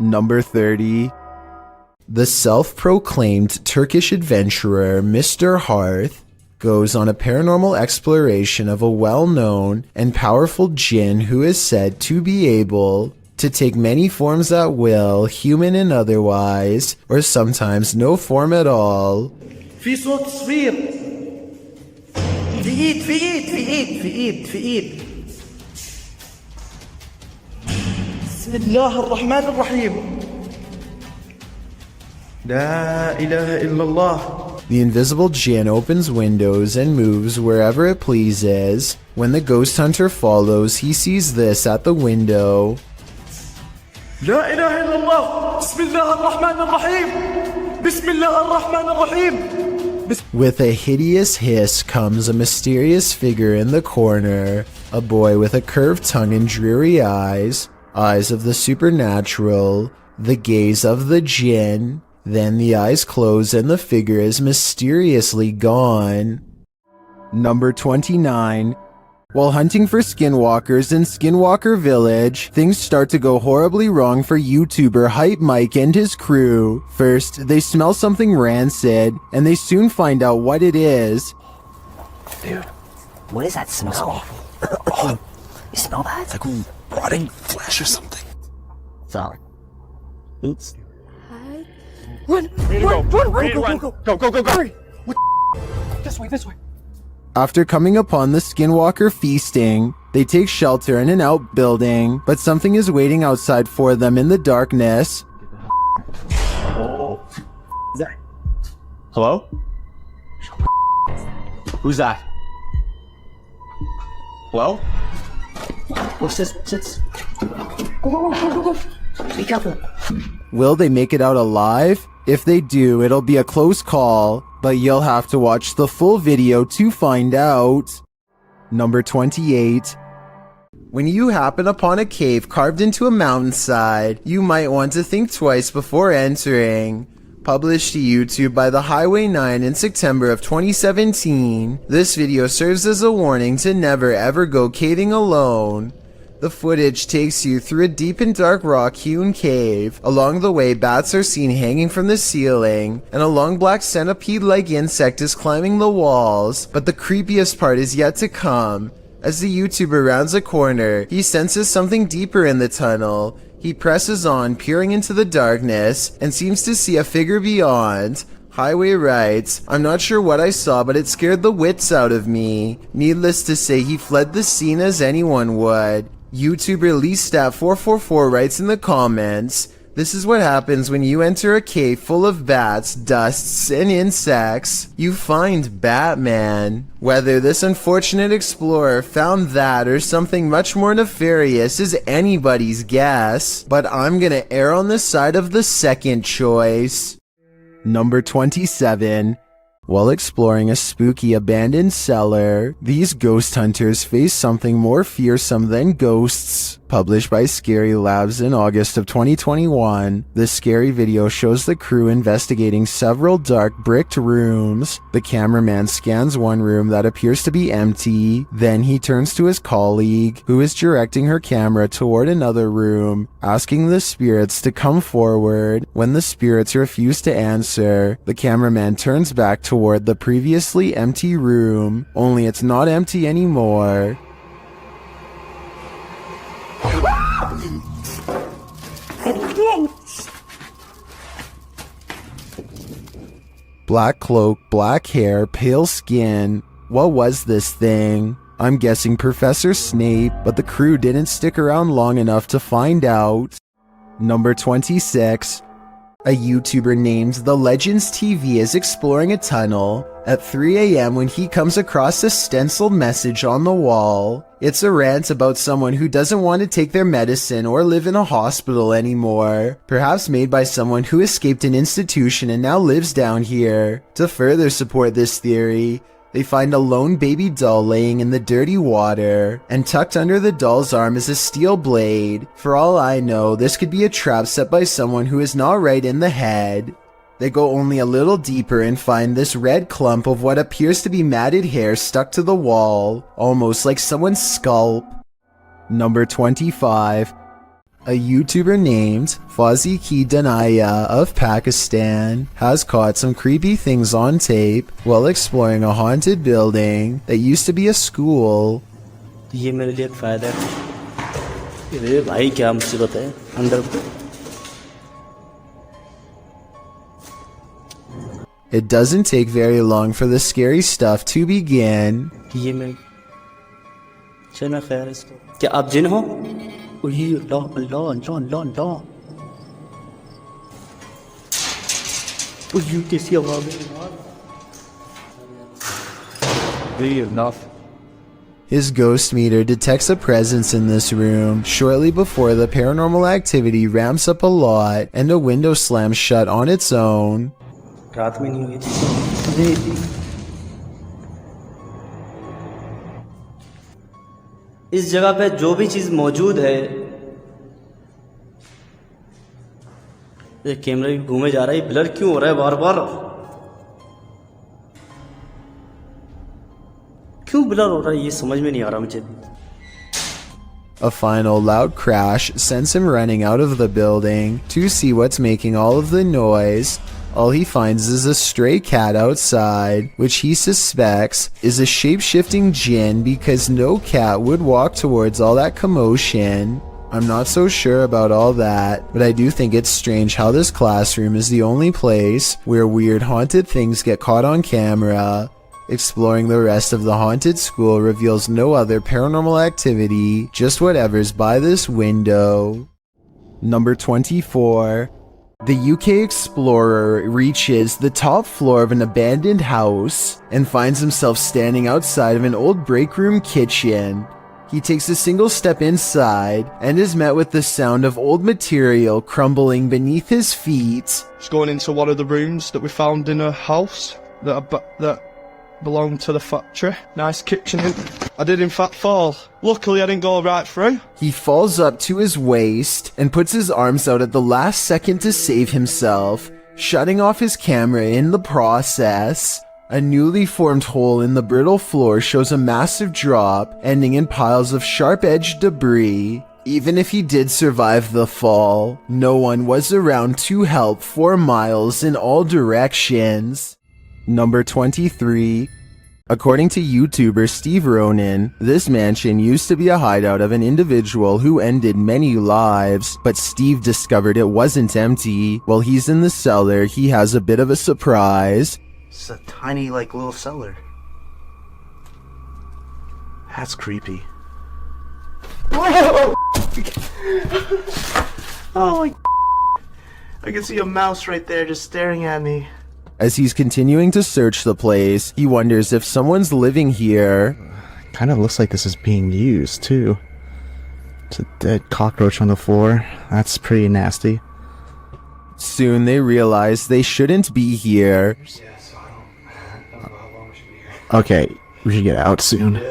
Number 30. The self-proclaimed Turkish adventurer Mr. Hearth goes on a paranormal exploration of a well-known and powerful jinn who is said to be able to take many forms at will, human and otherwise, or sometimes no form at all. في صوت صفير. في ايد. بسم الله الرحمن الرحيم. لا إله إلا الله. The invisible jinn opens windows and moves wherever it pleases. When the ghost hunter follows, he sees this at the window. لا إله إلا الله. بسم الله الرحمن الرحيم. بسم الله الرحمن الرحيم. With a hideous hiss comes a mysterious figure in the corner, a boy with a curved tongue and dreary eyes of the supernatural, the gaze of the jinn. Then the eyes close and the figure is mysteriously gone. Number 29. While hunting for skinwalkers in Skinwalker Village, things start to go horribly wrong for YouTuber Hype Mike and his crew. First, they smell something rancid, and they soon find out what it is. Dude, what is that smell? You smell that? It's like rotting flesh or something. Sorry. Oops. Run! Go! Hurry! This way. After coming upon the Skinwalker feasting, they take shelter in an outbuilding, but something is waiting outside for them in the darkness. Hello? Who's that? Hello? What's this? Go. Be careful. Will they make it out alive? If they do, it'll be a close call, but you'll have to watch the full video to find out. Number 28. When you happen upon a cave carved into a mountainside, you might want to think twice before entering. Published to YouTube by the Highway 9 in September of 2017, this video serves as a warning to never ever go caving alone. The footage takes you through a deep and dark rock-hewn cave. Along the way, bats are seen hanging from the ceiling, and a long black centipede-like insect is climbing the walls. But the creepiest part is yet to come. As the YouTuber rounds a corner, he senses something deeper in the tunnel. He presses on, peering into the darkness, and seems to see a figure beyond. Highway writes, "I'm not sure what I saw, but it scared the wits out of me." Needless to say, he fled the scene as anyone would. YouTuber LeeStat444 writes in the comments, "This is what happens when you enter a cave full of bats, dusts, and insects. You find Batman." Whether this unfortunate explorer found that or something much more nefarious is anybody's guess, but I'm gonna err on the side of the second choice. Number 27. While exploring a spooky abandoned cellar, these ghost hunters face something more fearsome than ghosts. Published by Scary Labs in August of 2021, this scary video shows the crew investigating several dark bricked rooms. The cameraman scans one room that appears to be empty, then he turns to his colleague, who is directing her camera toward another room, asking the spirits to come forward. When the spirits refuse to answer, the cameraman turns back toward the previously empty room, only it's not empty anymore. Black cloak, black hair, pale skin. What was this thing? I'm guessing Professor Snape, but the crew didn't stick around long enough to find out. Number 26. A YouTuber named The Legends TV is exploring a tunnel at 3 a.m. when he comes across a stenciled message on the wall. It's a rant about someone who doesn't want to take their medicine or live in a hospital anymore, perhaps made by someone who escaped an institution and now lives down here. To further support this theory, they find a lone baby doll laying in the dirty water, and tucked under the doll's arm is a steel blade. For all I know, this could be a trap set by someone who is not right in the head. They go only a little deeper and find this red clump of what appears to be matted hair stuck to the wall, almost like someone's scalp. Number 25. A YouTuber named Fauzi Ki Danaya of Pakistan has caught some creepy things on tape while exploring a haunted building that used to be a school. ये मेरे लिए एक फायदा है। अरे भाई क्या मुसीबत है अंदर। It doesn't take very long for the scary stuff to begin. ये मैं चल मैं खैर इसको क्या आप जिन हो? ओही अल्लाह अल्लाह अल्लाह अल्लाह अल्लाह। ओही कैसी आवाज़ है? enough. His ghost meter detects a presence in this room shortly before the paranormal activity ramps up a lot and a window slams shut on its own. रात में नहीं हुई थी। इस जगह पे जो भी चीज मौजूद है, ये कैमरा भी घूमे जा रहा है, ब्लर क्यों हो रहा है बार बार? क्यों ब्लर हो रहा है ये समझ में नहीं आ रहा मुझे। A final loud crash sends him running out of the building to see what's making all of the noise. All he finds is a stray cat outside, which he suspects is a shape-shifting jinn because no cat would walk towards all that commotion. I'm not so sure about all that, but I do think it's strange how this classroom is the only place where weird haunted things get caught on camera. Exploring the rest of the haunted school reveals no other paranormal activity, just whatever's by this window. Number 24. The UK explorer reaches the top floor of an abandoned house and finds himself standing outside of an old break room kitchen. He takes a single step inside and is met with the sound of old material crumbling beneath his feet. Just going into one of the rooms that we found in a house that belonged to the factory. Nice kitchen. I did in fact fall. Luckily I didn't go right through. He falls up to his waist and puts his arms out at the last second to save himself, shutting off his camera in the process. A newly formed hole in the brittle floor shows a massive drop, ending in piles of sharp-edged debris. Even if he did survive the fall, no one was around to help 4 miles in all directions. Number 23. According to YouTuber Steve Ronan, this mansion used to be a hideout of an individual who ended many lives, but Steve discovered it wasn't empty. While he's in the cellar, he has a bit of a surprise. It's a tiny, little cellar. That's creepy. Oh my! I can see a mouse right there just staring at me. As he's continuing to search the place, he wonders if someone's living here. Kind of looks like this is being used, too. It's a dead cockroach on the floor. That's pretty nasty. Soon they realize they shouldn't be here. Okay, we should get out soon.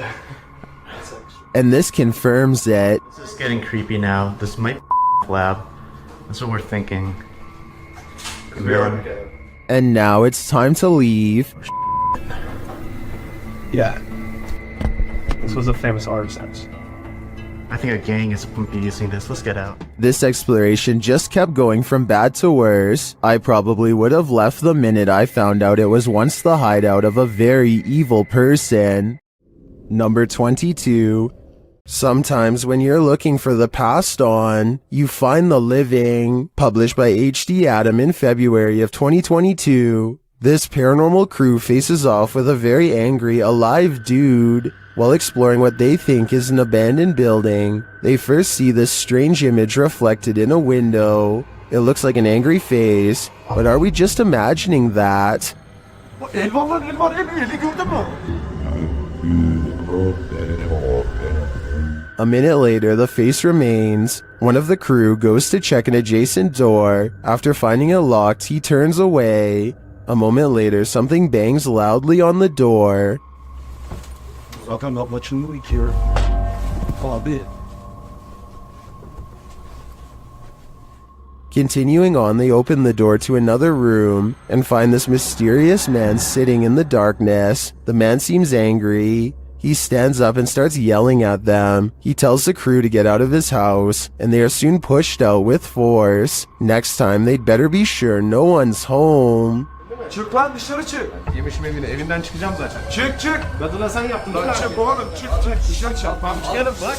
And this confirms it. This is getting creepy now. This might be lab. That's what we're thinking. And now it's time to leave. Yeah. This was a famous artist's house. I think a gang is going to be using this. Let's get out. This exploration just kept going from bad to worse. I probably would have left the minute I found out it was once the hideout of a very evil person. Number 22. Sometimes when you're looking for the past on, you find the living. Published by HD Adam in February of 2022. This paranormal crew faces off with a very angry, alive dude. While exploring what they think is an abandoned building, they first see this strange image reflected in a window. It looks like an angry face, but are we just imagining that? A minute later, the face remains. One of the crew goes to check an adjacent door. After finding it locked, he turns away. A moment later, something bangs loudly on the door. I'm not much in the week here. Oh, a bit. Continuing on, they open the door to another room and find this mysterious man sitting in the darkness. The man seems angry. He stands up and starts yelling at them. He tells the crew to get out of his house, and they are soon pushed out with force. Next time, they'd better be sure no one's home. Çık lan dışarı çık. Yemişim evine, evinden çıkacağım zaten. Çık çık. Kadına sen yaptın. Lan çık oğlum, çık dışarı çık. Gelin bak.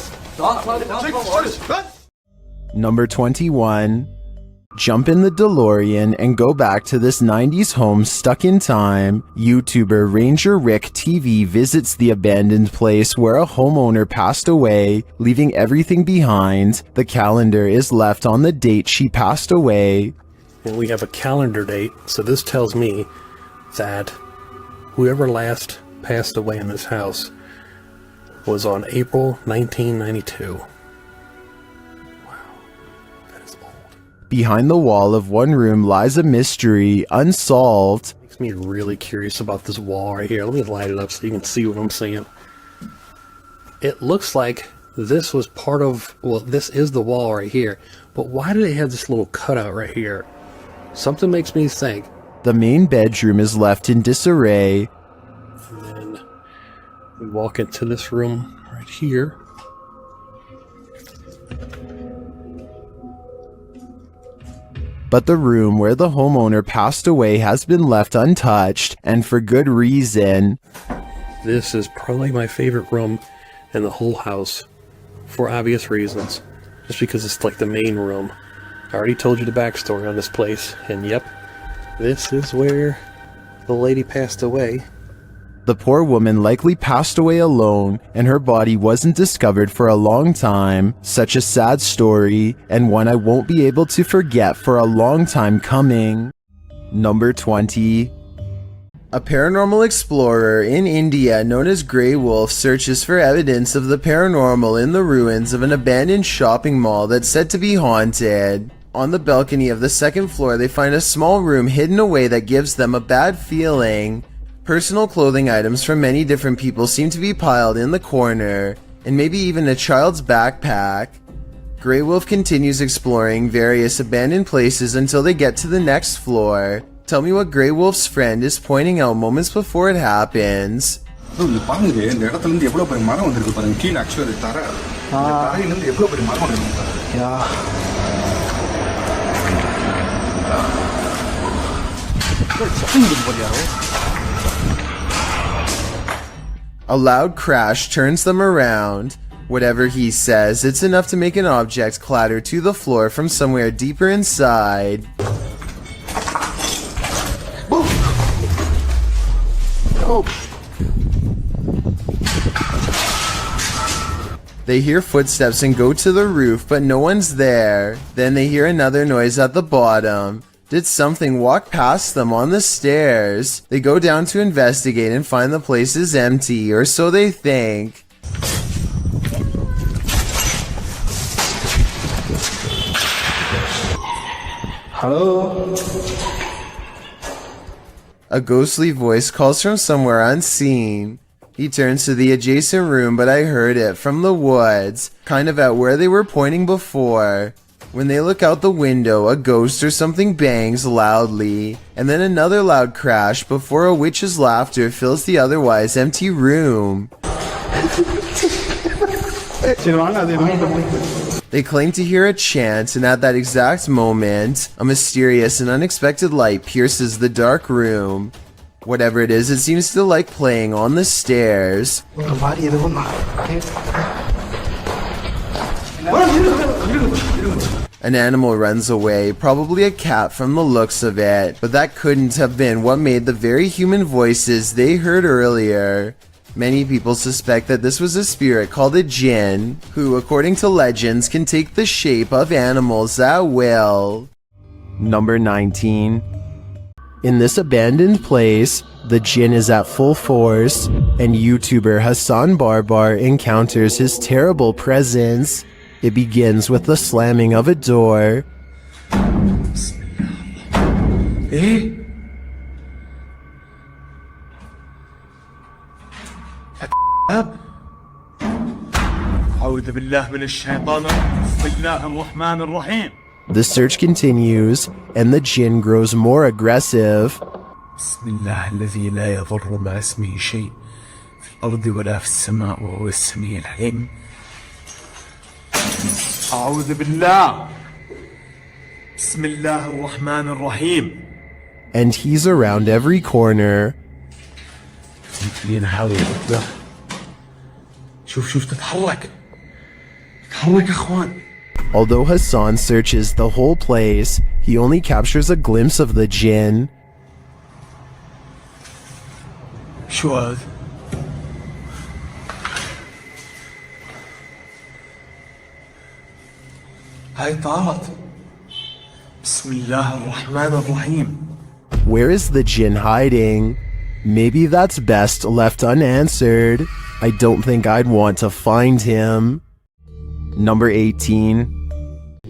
Çık dışarı çık lan. Number 21. Jump in the DeLorean and go back to this 90s home stuck in time. YouTuber Ranger Rick TV visits the abandoned place where a homeowner passed away, leaving everything behind. The calendar is left on the date she passed away. And we have a calendar date, so this tells me that whoever last passed away in this house was on April 1992. Behind the wall of one room lies a mystery, unsolved. Makes me really curious about this wall right here. Let me light it up so you can see what I'm seeing. It looks like this was part of, well, this is the wall right here, but why do they have this little cutout right here? Something makes me think. The main bedroom is left in disarray. And then we walk into this room right here. But the room where the homeowner passed away has been left untouched, and for good reason. This is probably my favorite room in the whole house, for obvious reasons. Just because it's like the main room. I already told you the backstory on this place, and yep, this is where the lady passed away. The poor woman likely passed away alone, and her body wasn't discovered for a long time. Such a sad story, and one I won't be able to forget for a long time coming. Number 20. A paranormal explorer in India known as Grey Wolf searches for evidence of the paranormal in the ruins of an abandoned shopping mall that's said to be haunted. On the balcony of the second floor, they find a small room hidden away that gives them a bad feeling. Personal clothing items from many different people seem to be piled in the corner, and maybe even a child's backpack. Grey Wolf continues exploring various abandoned places until they get to the next floor. Tell me what Grey Wolf's friend is pointing out moments before it happens. A loud crash turns them around. Whatever he says, it's enough to make an object clatter to the floor from somewhere deeper inside. They hear footsteps and go to the roof, but no one's there. Then they hear another noise at the bottom. Did something walk past them on the stairs? They go down to investigate and find the place is empty, or so they think. Hello? A ghostly voice calls from somewhere unseen. He turns to the adjacent room, but I heard it from the woods, kind of at where they were pointing before. When they look out the window, a ghost or something bangs loudly, and then another loud crash before a witch's laughter fills the otherwise empty room. They claim to hear a chant, and at that exact moment, a mysterious and unexpected light pierces the dark room. Whatever it is, it seems to like playing on the stairs. An animal runs away, probably a cat from the looks of it, but that couldn't have been what made the very human voices they heard earlier. Many people suspect that this was a spirit called a jinn, who, according to legends, can take the shape of animals at will. Number 19. In this abandoned place, the jinn is at full force, and YouTuber Hassan Barbar encounters his terrible presence. It begins with the slamming of a door. أعوذ بالله من الشيطان بسم الله الرحمن الرحيم. The search continues, and the jinn grows more aggressive. بسم الله الذي لا يضر مع اسمه شيء الأرض ولا في السماء وهو السميع العليم. أعوذ بالله. بسم الله الرحمن الرحيم. And he's around every corner. خلينا نحاول نطلع. شوف تتحرك يا اخوان. Although Hassan searches the whole place, he only captures a glimpse of the jinn. شو هذا؟ هاي طارت. بسم الله الرحمن الرحيم. Where is the jinn hiding? Maybe that's best left unanswered. I don't think I'd want to find him. Number 18.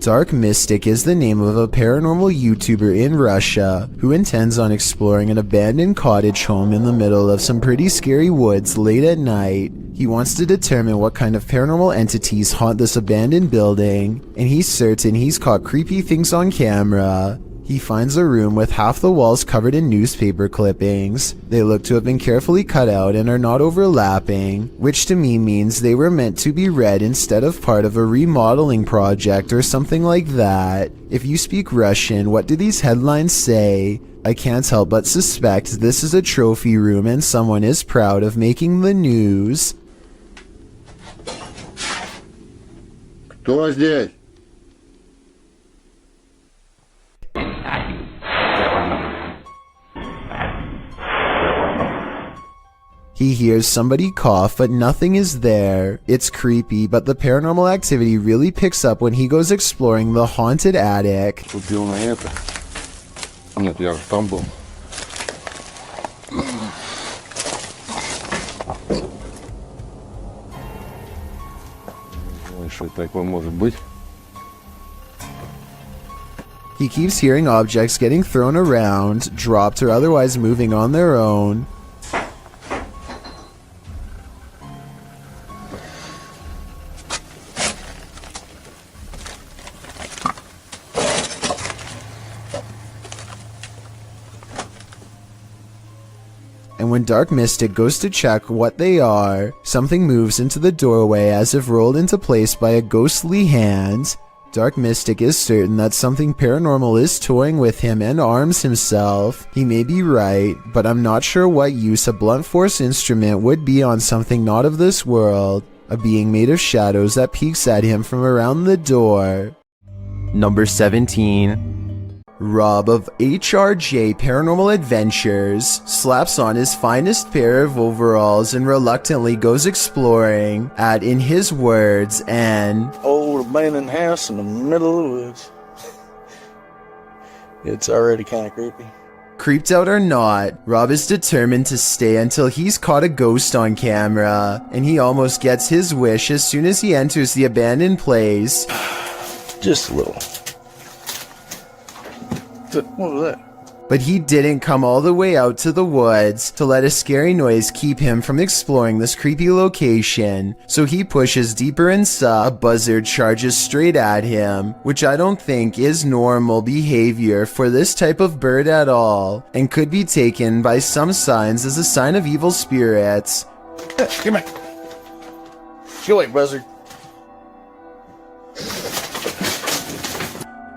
Dark Mystic is the name of a paranormal YouTuber in Russia who intends on exploring an abandoned cottage home in the middle of some pretty scary woods late at night. He wants to determine what kind of paranormal entities haunt this abandoned building, and he's certain he's caught creepy things on camera. He finds a room with half the walls covered in newspaper clippings. They look to have been carefully cut out and are not overlapping, which to me means they were meant to be read instead of part of a remodeling project or something like that. If you speak Russian, what do these headlines say? I can't help but suspect this is a trophy room and someone is proud of making the news. Кто здесь? He hears somebody cough, but nothing is there. It's creepy, but the paranormal activity really picks up when he goes exploring the haunted attic. Купил на это. Нет, я же там был. Что такое может быть? He keeps hearing objects getting thrown around, dropped, or otherwise moving on their own. And when Dark Mystic goes to check what they are, something moves into the doorway as if rolled into place by a ghostly hand. Dark Mystic is certain that something paranormal is toying with him and arms himself. He may be right, but I'm not sure what use a blunt force instrument would be on something not of this world, a being made of shadows that peeks at him from around the door. Number 17. Rob of HRJ Paranormal Adventures slaps on his finest pair of overalls and reluctantly goes exploring at, in his words, an old abandoned house in the middle of the woods. It's already kind of creepy. Creeped out or not, Rob is determined to stay until he's caught a ghost on camera, and he almost gets his wish as soon as he enters the abandoned place. Just a little. What was that? But he didn't come all the way out to the woods to let a scary noise keep him from exploring this creepy location, so he pushes deeper and a buzzard charges straight at him, which I don't think is normal behavior for this type of bird at all, and could be taken by some signs as a sign of evil spirits. Come here. Go away, buzzard.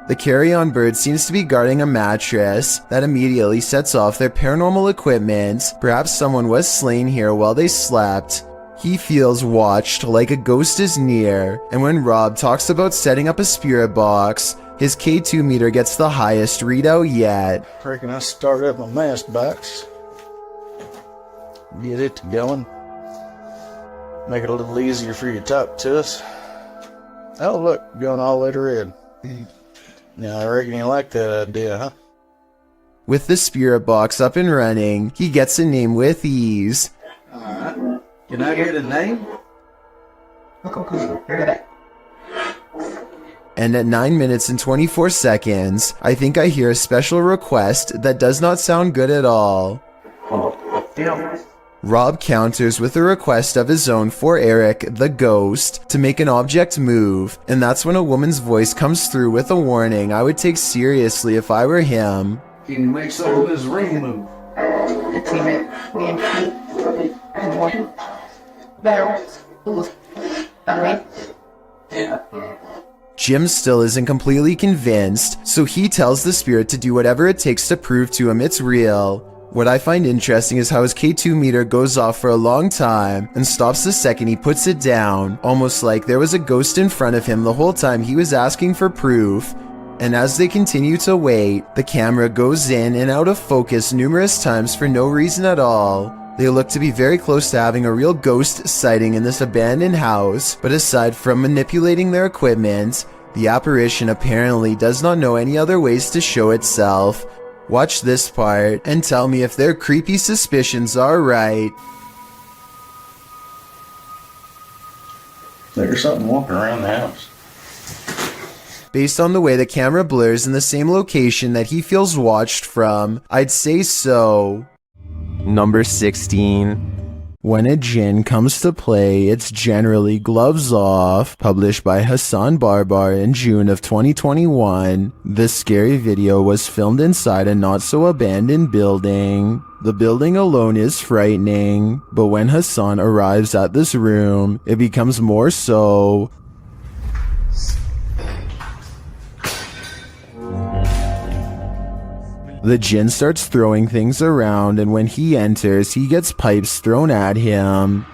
The carry-on bird seems to be guarding a mattress that immediately sets off their paranormal equipment. Perhaps someone was slain here while they slept. He feels watched, like a ghost is near, and when Rob talks about setting up a spirit box, his K2 meter gets the highest readout yet. Reckon I start up my mask box. Get it going. Make it a little easier for you to talk to us. Oh look, going all the way to red. Now, I reckon you like that idea, huh? With the spirit box up and running, he gets a name with ease. Alright. Can I get a name? And at 9 minutes and 24 seconds, I think I hear a special request that does not sound good at all. Rob counters with a request of his own for Eric, the ghost, to make an object move, and that's when a woman's voice comes through with a warning I would take seriously if I were him. Can you make some of this ring move? Jim still isn't completely convinced, so he tells the spirit to do whatever it takes to prove to him it's real. What I find interesting is how his K2 meter goes off for a long time and stops the second he puts it down, almost like there was a ghost in front of him the whole time he was asking for proof. And as they continue to wait, the camera goes in and out of focus numerous times for no reason at all. They look to be very close to having a real ghost sighting in this abandoned house, but aside from manipulating their equipment, the apparition apparently does not know any other ways to show itself. Watch this part and tell me if their creepy suspicions are right. There's something walking around the house. Based on the way the camera blurs in the same location that he feels watched from, I'd say so. Number 16. When a jinn comes to play, it's generally gloves off, published by Hassan Barbar in June of 2021. This scary video was filmed inside a not-so-abandoned building. The building alone is frightening, but when Hassan arrives at this room, it becomes more so. The jinn starts throwing things around, and when he enters, he gets pipes thrown at him.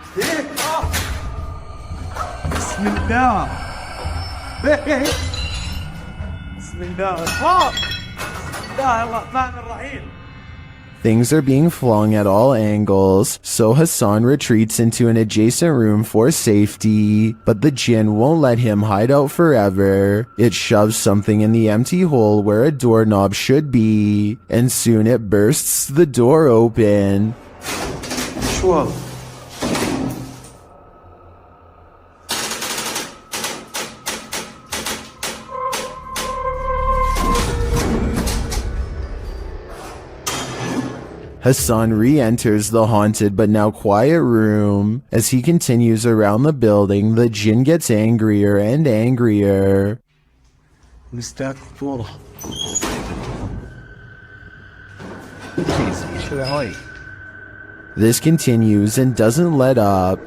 Things are being flung at all angles, so Hassan retreats into an adjacent room for safety, but the jinn won't let him hide out forever. It shoves something in the empty hole where a doorknob should be, and soon it bursts the door open. Hassan re-enters the haunted but now quiet room. As he continues around the building, the jinn gets angrier and angrier. This continues and doesn't let up.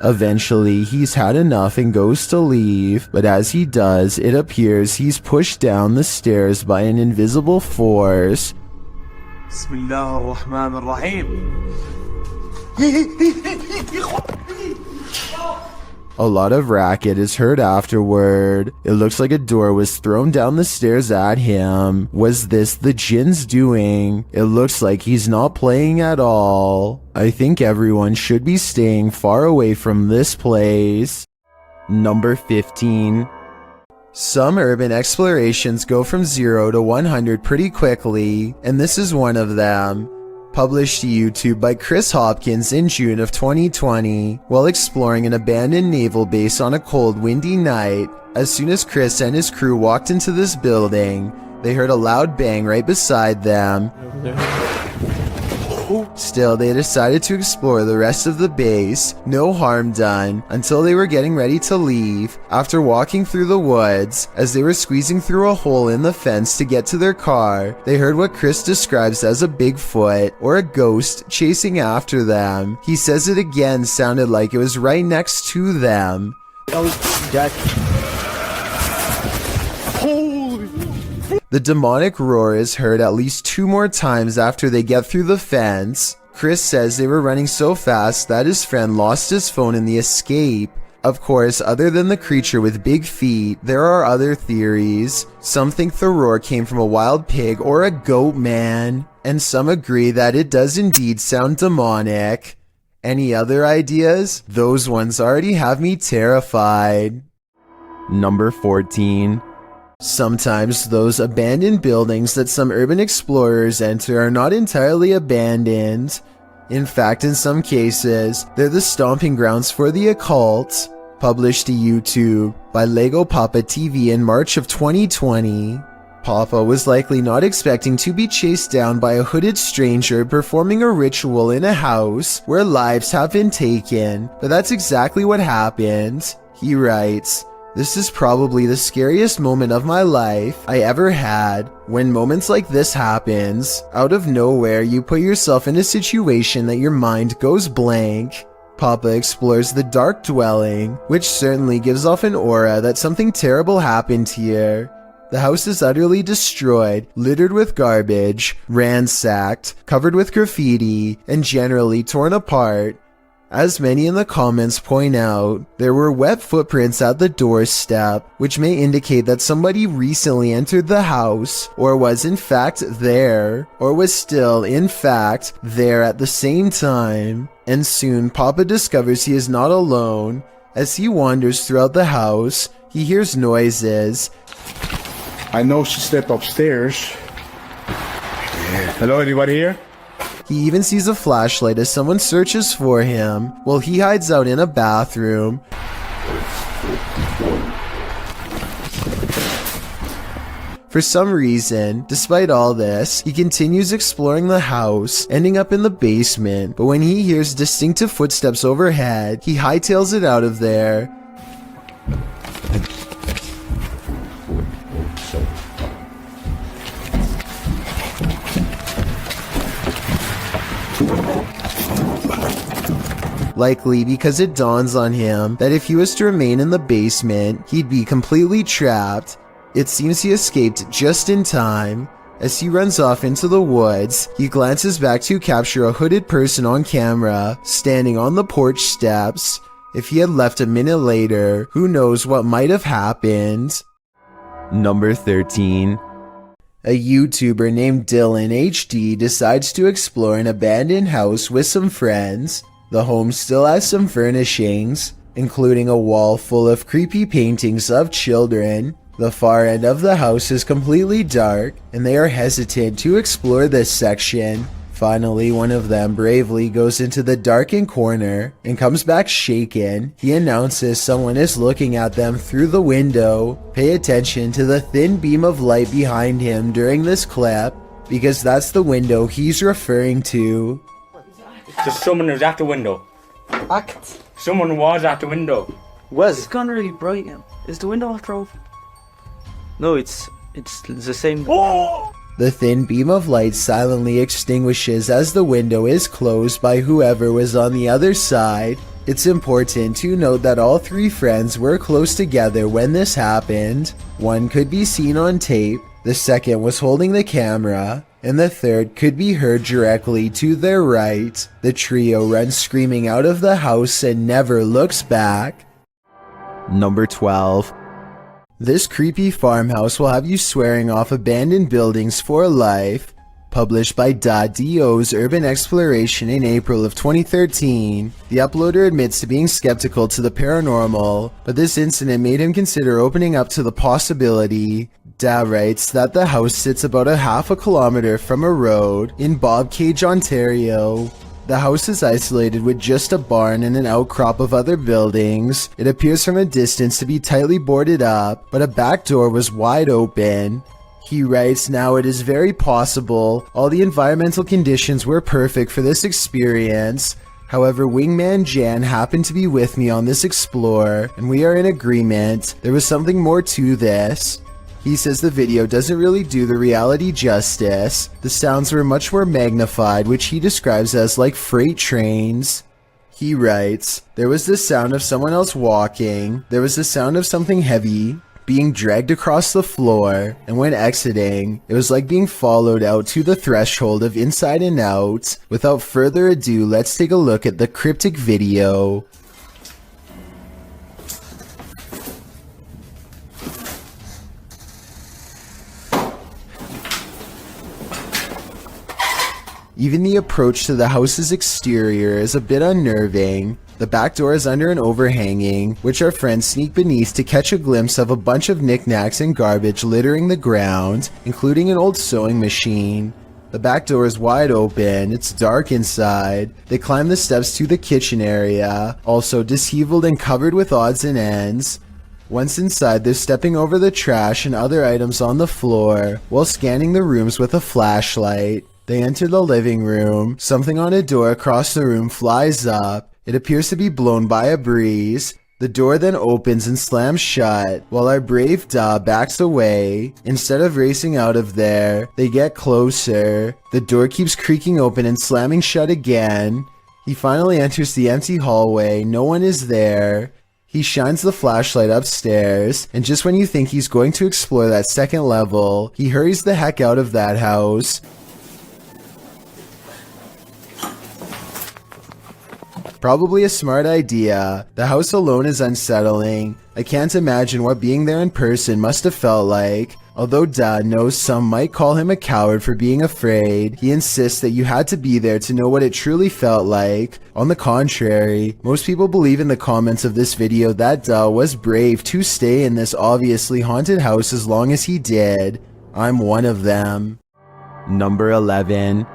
Eventually, he's had enough and goes to leave, but as he does, it appears he's pushed down the stairs by an invisible force. A lot of racket is heard afterward. It looks like a door was thrown down the stairs at him. Was this the jinn's doing? It looks like he's not playing at all. I think everyone should be staying far away from this place. Number 15. Some urban explorations go from 0 to 100 pretty quickly, and this is one of them. Published to YouTube by Chris Hopkins in June of 2020. While exploring an abandoned naval base on a cold, windy night, as soon as Chris and his crew walked into this building, they heard a loud bang right beside them. Still, they decided to explore the rest of the base, no harm done, until they were getting ready to leave. After walking through the woods, as they were squeezing through a hole in the fence to get to their car, they heard what Chris describes as a Bigfoot, or a ghost, chasing after them. He says it again sounded like it was right next to them. The demonic roar is heard at least 2 more times after they get through the fence. Chris says they were running so fast that his friend lost his phone in the escape. Of course, other than the creature with big feet, there are other theories. Some think the roar came from a wild pig or a goat man, and some agree that it does indeed sound demonic. Any other ideas? Those ones already have me terrified. Number 14. Sometimes those abandoned buildings that some urban explorers enter are not entirely abandoned. In fact, in some cases, they're the stomping grounds for the occult. Published to YouTube by Lego Papa TV in March of 2020. Papa was likely not expecting to be chased down by a hooded stranger performing a ritual in a house where lives have been taken, but that's exactly what happened. He writes, "This is probably the scariest moment of my life I ever had. When moments like this happens, out of nowhere you put yourself in a situation that your mind goes blank." Papa explores the dark dwelling, which certainly gives off an aura that something terrible happened here. The house is utterly destroyed, littered with garbage, ransacked, covered with graffiti, and generally torn apart. As many in the comments point out, there were wet footprints at the doorstep, which may indicate that somebody recently entered the house, or was in fact there, or was still in fact there at the same time. And soon Papa discovers he is not alone. As he wanders throughout the house, he hears noises. I know she stepped upstairs. Hello, anybody here? He even sees a flashlight as someone searches for him, while he hides out in a bathroom. For some reason, despite all this, he continues exploring the house, ending up in the basement, but when he hears distinctive footsteps overhead, he hightails it out of there. Likely because it dawns on him that if he was to remain in the basement, he'd be completely trapped. It seems he escaped just in time. As he runs off into the woods, he glances back to capture a hooded person on camera, standing on the porch steps. If he had left a minute later, who knows what might have happened. Number 13. A YouTuber named Dylan HD decides to explore an abandoned house with some friends. The home still has some furnishings, including a wall full of creepy paintings of children. The far end of the house is completely dark, and they are hesitant to explore this section. Finally, one of them bravely goes into the darkened corner and comes back shaken. He announces someone is looking at them through the window. Pay attention to the thin beam of light behind him during this clip, because that's the window he's referring to. Just someone was at the window. Act. Someone was at the window. It's gone really bright now. Is the window after open? No, it's the same. Oh! The thin beam of light silently extinguishes as the window is closed by whoever was on the other side. It's important to note that all three friends were close together when this happened. One could be seen on tape, the second was holding the camera, and the third could be heard directly to their right. The trio runs screaming out of the house and never looks back. Number 12. This creepy farmhouse will have you swearing off abandoned buildings for life. Published by .do's Urban Exploration in April of 2013, the uploader admits to being skeptical to the paranormal, but this incident made him consider opening up to the possibility. Da writes that the house sits about a half a kilometer from a road in Bobcage, Ontario. The house is isolated with just a barn and an outcrop of other buildings. It appears from a distance to be tightly boarded up, but a back door was wide open. He writes, now it is very possible all the environmental conditions were perfect for this experience. However, Wingman Jan happened to be with me on this explore, and we are in agreement. There was something more to this. He says the video doesn't really do the reality justice. The sounds were much more magnified, which he describes as like freight trains. He writes, there was the sound of someone else walking, there was the sound of something heavy being dragged across the floor, and when exiting, it was like being followed out to the threshold of Inside and Out. Without further ado, let's take a look at the cryptic video. Even the approach to the house's exterior is a bit unnerving. The back door is under an overhanging, which our friends sneak beneath to catch a glimpse of a bunch of knickknacks and garbage littering the ground, including an old sewing machine. The back door is wide open, it's dark inside. They climb the steps to the kitchen area, also disheveled and covered with odds and ends. Once inside, they're stepping over the trash and other items on the floor while scanning the rooms with a flashlight. They enter the living room. Something on a door across the room flies up. It appears to be blown by a breeze. The door then opens and slams shut, while our brave Da backs away. Instead of racing out of there, they get closer. The door keeps creaking open and slamming shut again. He finally enters the empty hallway. No one is there. He shines the flashlight upstairs, and just when you think he's going to explore that second level, he hurries the heck out of that house. Probably a smart idea. The house alone is unsettling. I can't imagine what being there in person must have felt like. Although Dad knows some might call him a coward for being afraid, he insists that you had to be there to know what it truly felt like. On the contrary, most people believe in the comments of this video that Da was brave to stay in this obviously haunted house as long as he did. I'm one of them. Number 11.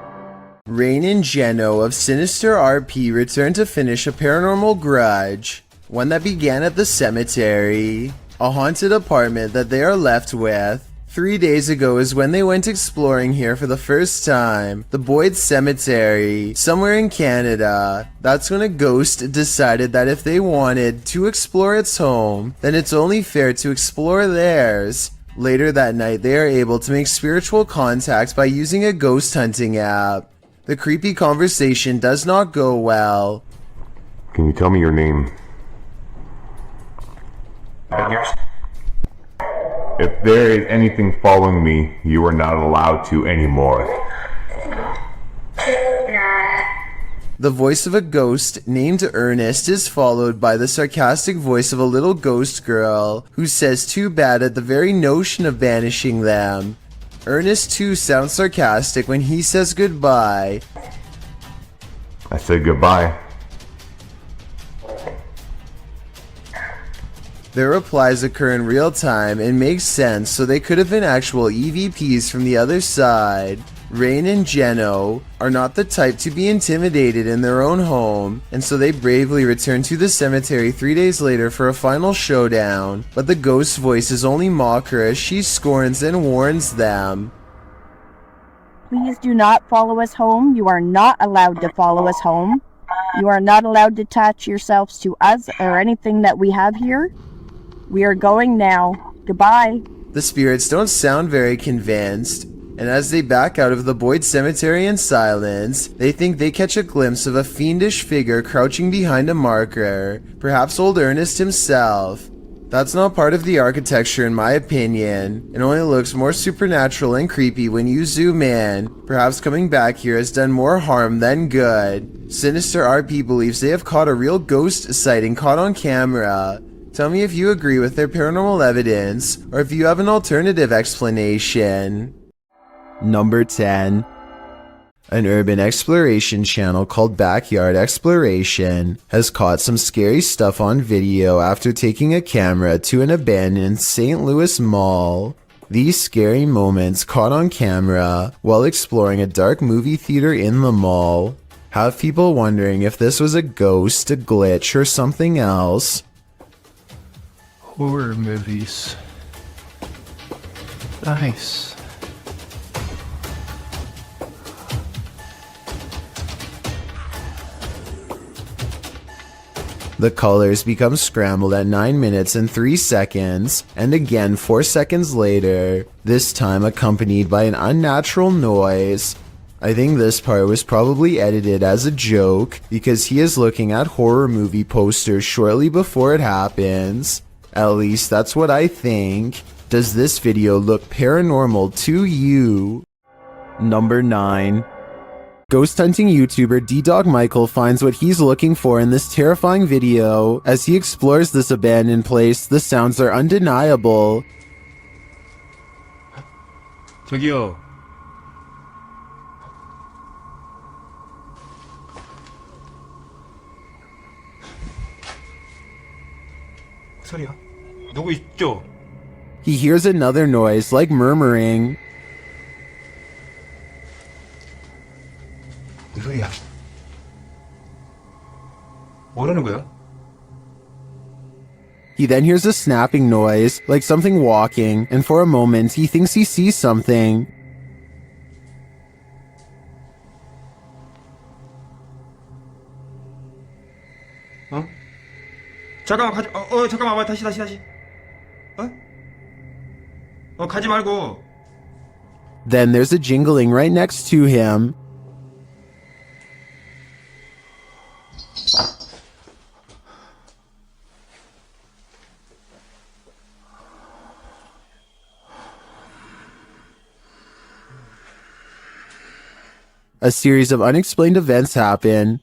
Rain and Jeno of Sinister RP return to finish a paranormal grudge, one that began at the cemetery, a haunted apartment that they are left with. 3 days ago is when they went exploring here for the first time, the Boyd Cemetery, somewhere in Canada. That's when a ghost decided that if they wanted to explore its home, then it's only fair to explore theirs. Later that night, they are able to make spiritual contact by using a ghost hunting app. The creepy conversation does not go well. Can you tell me your name? If there is anything following me, you are not allowed to anymore. The voice of a ghost named Ernest is followed by the sarcastic voice of a little ghost girl who says too bad at the very notion of banishing them. Ernest too sounds sarcastic when he says goodbye. I said goodbye. Their replies occur in real time and make sense, so they could have been actual EVPs from the other side. Rain and Jeno are not the type to be intimidated in their own home, and so they bravely return to the cemetery 3 days later for a final showdown, but the ghost's voice is only mocker as she scorns and warns them. Please do not follow us home. You are not allowed to follow us home. You are not allowed to attach yourselves to us or anything that we have here. We are going now. Goodbye. The spirits don't sound very convinced, and as they back out of the Boyd Cemetery in silence, they think they catch a glimpse of a fiendish figure crouching behind a marker, perhaps old Ernest himself. That's not part of the architecture in my opinion. It only looks more supernatural and creepy when you zoom in. Perhaps coming back here has done more harm than good. Sinister RP believes they have caught a real ghost sighting caught on camera. Tell me if you agree with their paranormal evidence, or if you have an alternative explanation. Number 10. An urban exploration channel called Backyard Exploration has caught some scary stuff on video after taking a camera to an abandoned St. Louis mall. These scary moments caught on camera while exploring a dark movie theater in the mall have people wondering if this was a ghost, a glitch, or something else. Horror movies. Nice. The colors become scrambled at 9 minutes and 3 seconds, and again 4 seconds later, this time accompanied by an unnatural noise. I think this part was probably edited as a joke, because he is looking at horror movie posters shortly before it happens. At least that's what I think. Does this video look paranormal to you? Number 9. Ghost hunting YouTuber D-Dog Michael finds what he's looking for in this terrifying video. As he explores this abandoned place, the sounds are undeniable. 저기요. 소리야? 누구 있죠? He hears another noise, like murmuring. 무슨 소리야? 뭐라는 거야? He then hears a snapping noise, like something walking, and for a moment he thinks he sees something. 잠깐만 잠깐만 다시 가지 말고. Then there's a jingling right next to him. A series of unexplained events happen.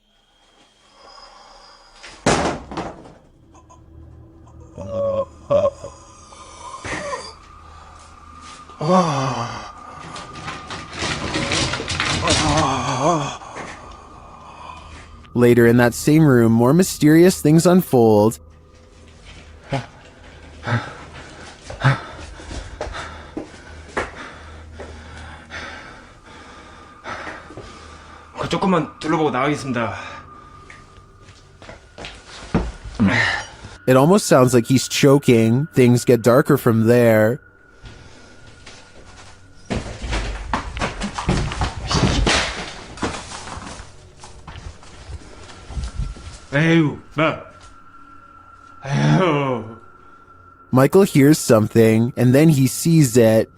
Later in that same room, more mysterious things unfold. 조금만 둘러보고 나가겠습니다. It almost sounds like he's choking. Things get darker from there. 에휴, 에휴. Michael hears something, and then he sees it.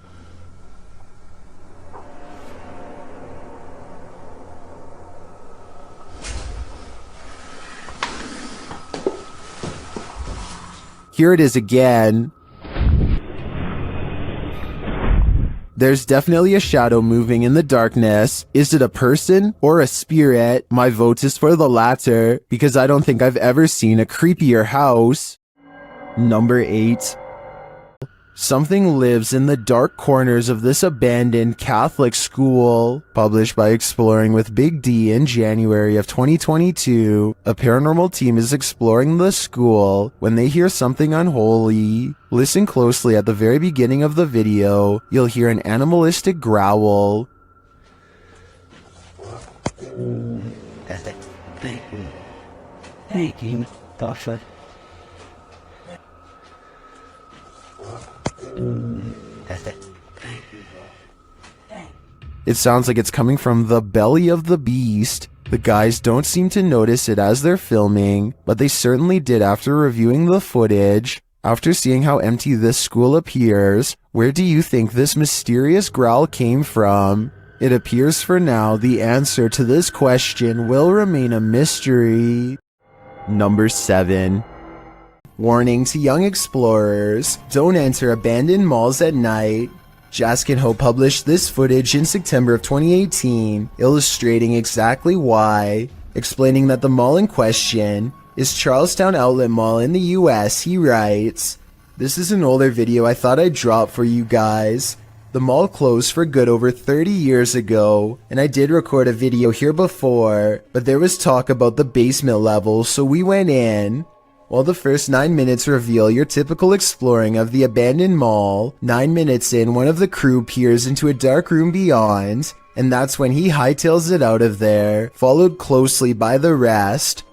Here it is again. There's definitely a shadow moving in the darkness. Is it a person or a spirit? My vote is for the latter, because I don't think I've ever seen a creepier house. Number 8. Something lives in the dark corners of this abandoned Catholic school. Published by Exploring with Big D in January of 2022, a paranormal team is exploring the school when they hear something unholy. Listen closely at the very beginning of the video. You'll hear an animalistic growl. Thank you, Doctor. It sounds like it's coming from the belly of the beast. The guys don't seem to notice it as they're filming, but they certainly did after reviewing the footage. After seeing how empty this school appears, where do you think this mysterious growl came from? It appears for now the answer to this question will remain a mystery. Number 7. Warning to young explorers, don't enter abandoned malls at night. Jaskin Ho published this footage in September of 2018, illustrating exactly why. Explaining that the mall in question is Charlestown Outlet Mall in the US, he writes, "This is an older video I thought I'd drop for you guys. The mall closed for good over 30 years ago, and I did record a video here before, but there was talk about the basement level, so we went in. While the first 9 minutes reveal your typical exploring of the abandoned mall, 9 minutes in, one of the crew peers into a dark room beyond, and that's when he hightails it out of there, followed closely by the rest."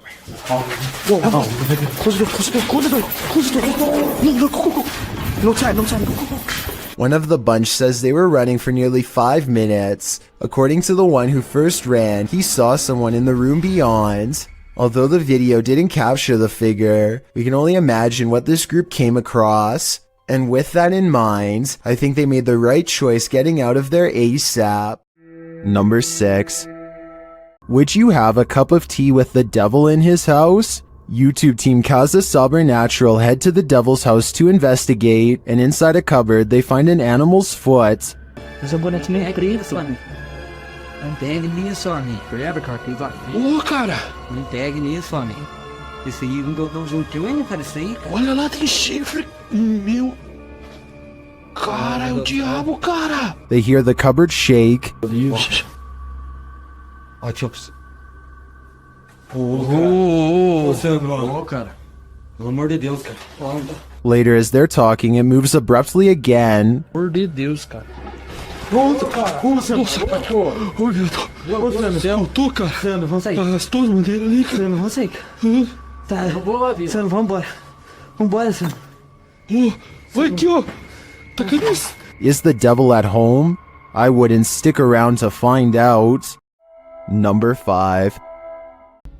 One of the bunch says they were running for nearly 5 minutes. According to the one who first ran, he saw someone in the room beyond. Although the video didn't capture the figure, we can only imagine what this group came across. And with that in mind, I think they made the right choice getting out of there ASAP. Number 6. Would you have a cup of tea with the devil in his house? YouTube team Kaza Sobernatural head to the devil's house to investigate, and inside a cupboard they find an animal's foot. I'm begging you, Sonny, forever, Carty. Oh, cara! I'm begging you, Sonny. You see, even though those who do anything to see. Olha lá, tem chifre! Meu. Cara, é o diabo, cara! They hear the cupboard shake. Ó, Chops. Cara. Pelo amor de Deus, cara. Later, as they're talking, it moves abruptly again. Pelo amor de Deus, cara. Nossa, cara! Nossa, cara! Oi, meu Deus! Eu tô, cara! Sandro, vamos sair. As duas bandeiras ali, cara! Sandro, vamos sair. Tá, você não vamos embora. Is the devil at home? I wouldn't stick around to find out. Number 5.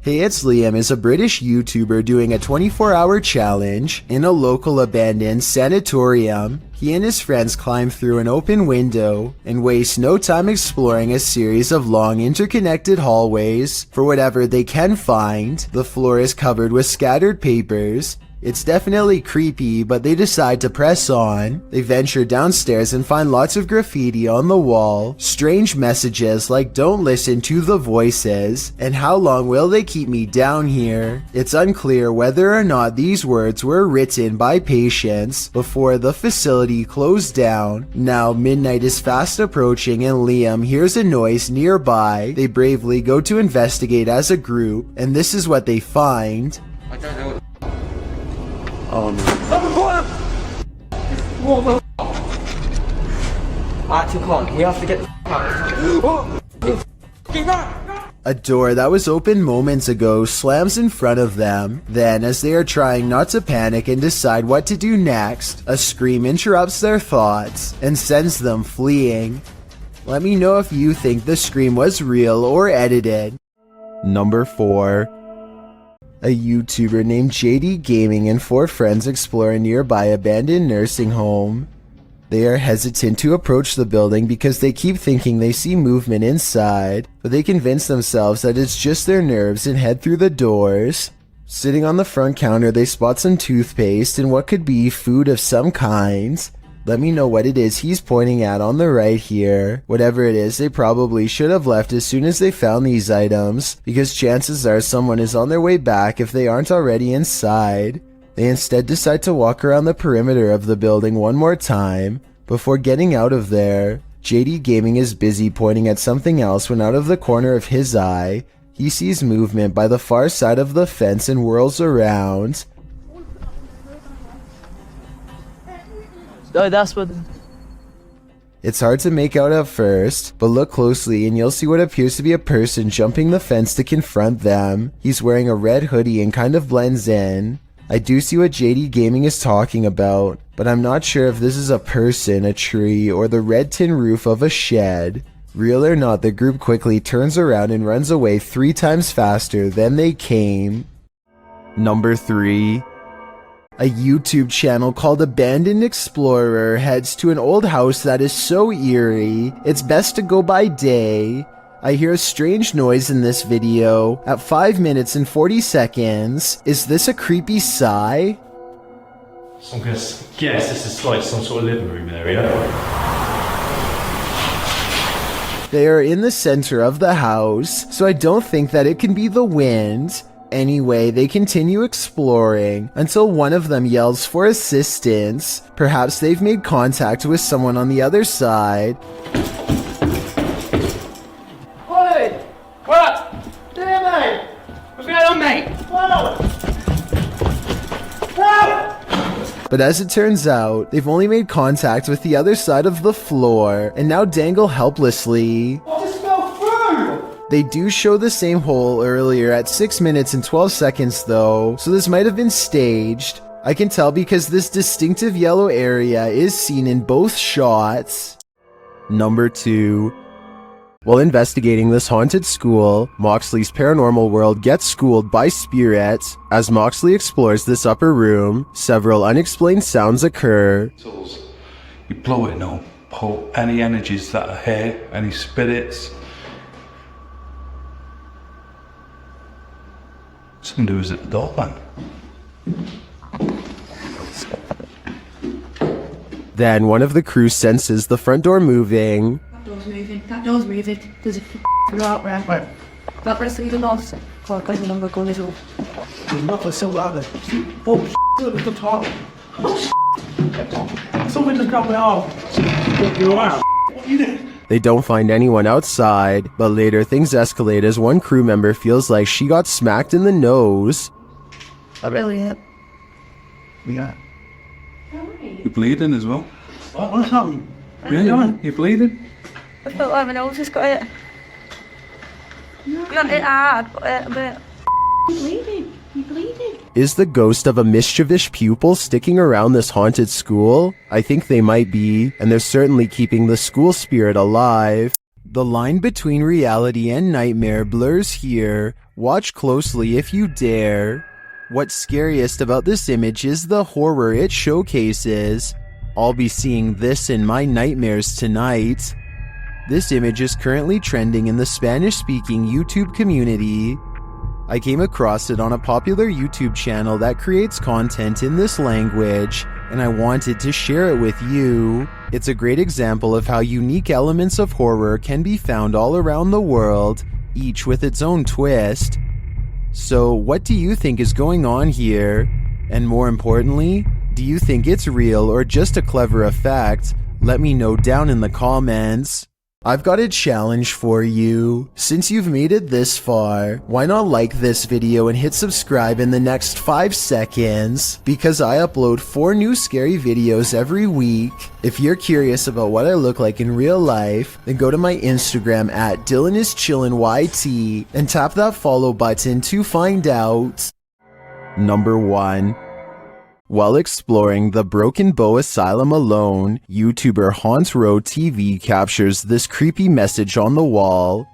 Hey, it's Liam is a British YouTuber doing a 24-hour challenge in a local abandoned sanatorium. He and his friends climb through an open window and waste no time exploring a series of long interconnected hallways for whatever they can find. The floor is covered with scattered papers. It's definitely creepy, but they decide to press on. They venture downstairs and find lots of graffiti on the wall, strange messages like "don't listen to the voices" and "how long will they keep me down here?" It's unclear whether or not these words were written by patients before the facility closed down. Now midnight is fast approaching and Liam hears a noise nearby. They bravely go to investigate as a group, and this is what they find. We have to get A door that was open moments ago slams in front of them. Then, as they are trying not to panic and decide what to do next, a scream interrupts their thoughts and sends them fleeing. Let me know if you think the scream was real or edited. Number 4. A YouTuber named JD Gaming and 4 friends explore a nearby abandoned nursing home. They are hesitant to approach the building because they keep thinking they see movement inside, but they convince themselves that it's just their nerves and head through the doors. Sitting on the front counter, they spot some toothpaste and what could be food of some kind. Let me know what it is he's pointing at on the right here. Whatever it is, they probably should have left as soon as they found these items, because chances are someone is on their way back if they aren't already inside. They instead decide to walk around the perimeter of the building one more time before getting out of there. JD Gaming is busy pointing at something else when out of the corner of his eye, he sees movement by the far side of the fence and whirls around. Oh, that's what. It's hard to make out at first, but look closely and you'll see what appears to be a person jumping the fence to confront them. He's wearing a red hoodie and kind of blends in. I do see what JD Gaming is talking about, but I'm not sure if this is a person, a tree, or the red tin roof of a shed. Real or not, the group quickly turns around and runs away 3 times faster than they came. Number 3. A YouTube channel called Abandoned Explorer heads to an old house that is so eerie, it's best to go by day. I hear a strange noise in this video at 5 minutes and 40 seconds. Is this a creepy sigh? So I'm gonna guess this is like some sort of living room area. They are in the center of the house, so I don't think that it can be the wind. Anyway, they continue exploring until one of them yells for assistance. Perhaps they've made contact with someone on the other side. Oi! What? There, mate! What's going on, mate? Whoa! Whoa! But as it turns out, they've only made contact with the other side of the floor and now dangle helplessly. They do show the same hole earlier at 6 minutes and 12 seconds though, so this might have been staged. I can tell because this distinctive yellow area is seen in both shots. Number 2. While investigating this haunted school, Moxley's paranormal world gets schooled by spirits. As Moxley explores this upper room, several unexplained sounds occur. You blow it now, pull any energies that are here, any spirits. Something to do is at the door, man. Then one of the crew senses the front door moving. That door's moving. That door's moving. There's a door out there. Right. That rest of the north. Oh, I can't remember going this way. There's nothing still out there. Oh, look at the top. Oh, something just got me off. You're out. What are you doing? They don't find anyone outside, but later things escalate as one crew member feels like she got smacked in the nose. I really am. Yeah. You're bleeding as well. What's happening? Yeah, you're bleeding. I felt like my nose has got it. Not it hard, but a bit. Bleeding. You bleeding? Is the ghost of a mischievous pupil sticking around this haunted school? I think they might be, and they're certainly keeping the school spirit alive. The line between reality and nightmare blurs here. Watch closely if you dare. What's scariest about this image is the horror it showcases. I'll be seeing this in my nightmares tonight. This image is currently trending in the Spanish-speaking YouTube community. I came across it on a popular YouTube channel that creates content in this language, and I wanted to share it with you. It's a great example of how unique elements of horror can be found all around the world, each with its own twist. So, what do you think is going on here? And more importantly, do you think it's real or just a clever effect? Let me know down in the comments. I've got a challenge for you. Since you've made it this far, why not like this video and hit subscribe in the next 5 seconds? Because I upload 4 new scary videos every week. If you're curious about what I look like in real life, then go to my Instagram at DylanIsChillinYT and tap that follow button to find out. Number 1. While exploring the Broken Bow Asylum alone, YouTuber Haunt Row TV captures this creepy message on the wall.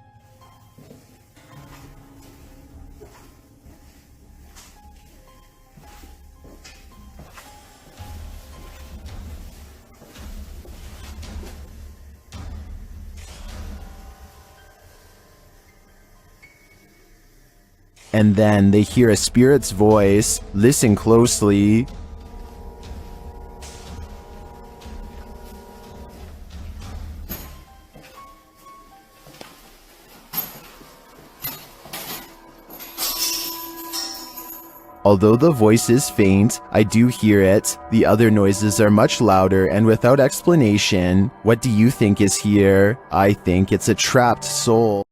And then they hear a spirit's voice. Listen closely. Although the voice is faint, I do hear it. The other noises are much louder and without explanation. What do you think is here? I think it's a trapped soul.